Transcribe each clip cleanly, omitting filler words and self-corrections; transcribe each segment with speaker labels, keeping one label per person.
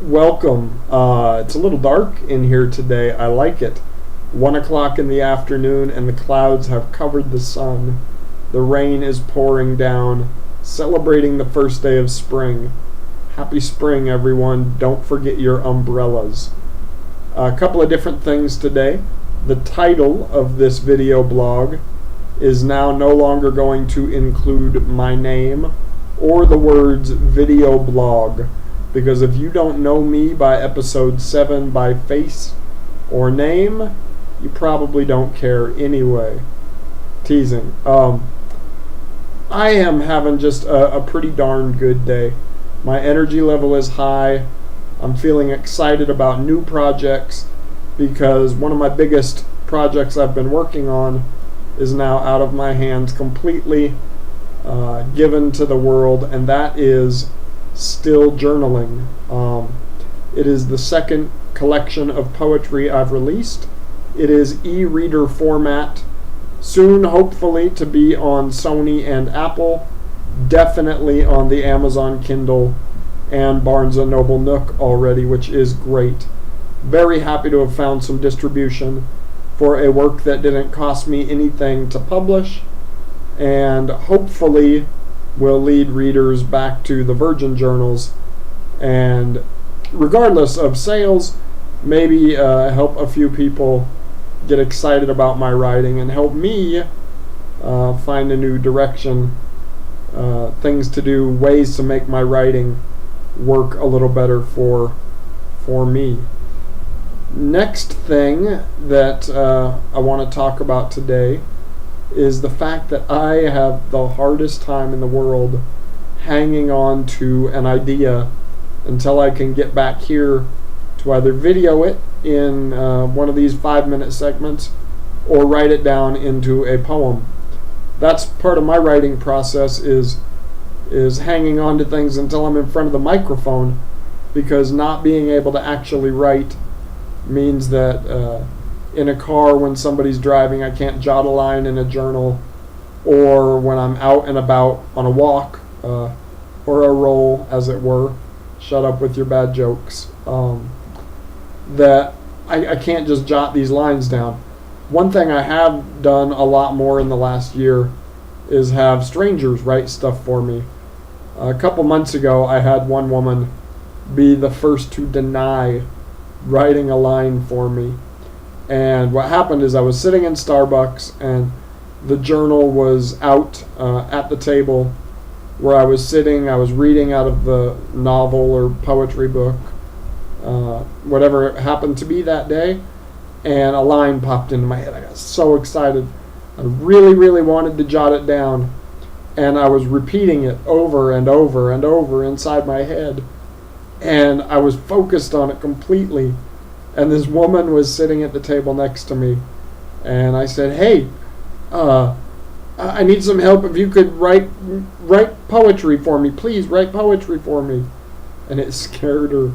Speaker 1: Welcome. It's a little dark in here today. I like it. 1 o'clock in the afternoon, and the clouds have covered the sun. The rain is pouring down, celebrating the first day of spring. Happy spring, everyone. Don't forget your umbrellas. A couple of different things today. The title of this video blog is now no longer going to include my name or the words video blog, because if you don't know me by episode 7 by face or name, you probably don't care anyway. Teasing. I am having just a pretty darn good day. My energy level is high. I'm feeling excited about new projects because one of my biggest projects I've been working on is now out of my hands completely, given to the world, and that is still journaling. It is the second collection of poetry I've released. It is e-reader format, soon hopefully to be on Sony and Apple, definitely on the Amazon Kindle and Barnes & Noble Nook already, which is great. Very happy to have found some distribution for a work that didn't cost me anything to publish, and hopefully will lead readers back to the Virgin journals, and regardless of sales, maybe help a few people get excited about my writing and help me find a new direction, things to do, ways to make my writing work a little better for me. Next thing that I want to talk about today is the fact that I have the hardest time in the world hanging on to an idea until I can get back here to either video it in one of these 5-minute segments or write it down into a poem. That's part of my writing process, is hanging on to things until I'm in front of the microphone, because not being able to actually write means that in a car when somebody's driving I can't jot a line in a journal, or when I'm out and about on a walk or a roll, as it were. Shut up with your bad jokes. That I can't just jot these lines down. One thing I have done a lot more in the last year is have strangers write stuff for me. A couple months ago I had one woman be the first to deny writing a line for me. And what happened is I was sitting in Starbucks, and the journal was out at the table where I was sitting. I was reading out of the novel or poetry book, whatever it happened to be that day, and a line popped into my head. I got so excited. I really wanted to jot it down, and I was repeating it over and over and over inside my head, and I was focused on it completely. And this woman was sitting at the table next to me, and I said, "Hey, I need some help. If you could write poetry for me, please write poetry for me." And it scared her,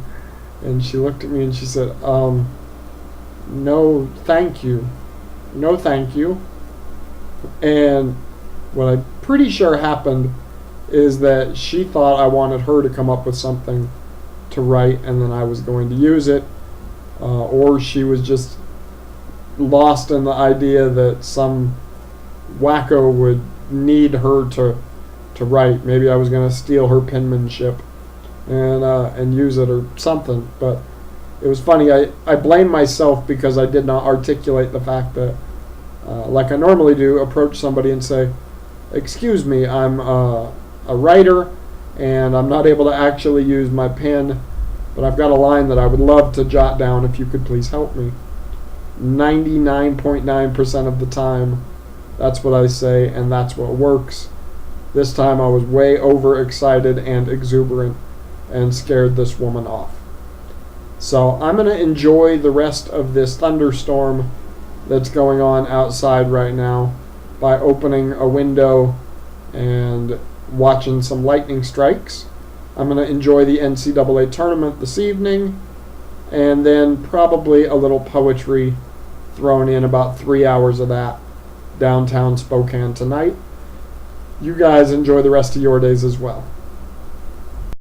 Speaker 1: and she looked at me and she said, "No, thank you. No, thank you." And what I'm pretty sure happened is that she thought I wanted her to come up with something to write, and then I was going to use it. Or she was just lost in the idea that some wacko would need her to write. Maybe I was going to steal her penmanship and use it or something. But it was funny. I blame myself because I did not articulate the fact that, like I normally do, approach somebody and say, "Excuse me, I'm a writer, and I'm not able to actually use my pen, but I've got a line that I would love to jot down if you could please help me." 99.9% of the time, that's what I say, and that's what works. This time I was way overexcited and exuberant and scared this woman off. So I'm going to enjoy the rest of this thunderstorm that's going on outside right now by opening a window and watching some lightning strikes. I'm going to enjoy the NCAA tournament this evening, and then probably a little poetry thrown in, about 3 hours of that, downtown Spokane tonight. You guys enjoy the rest of your days as well.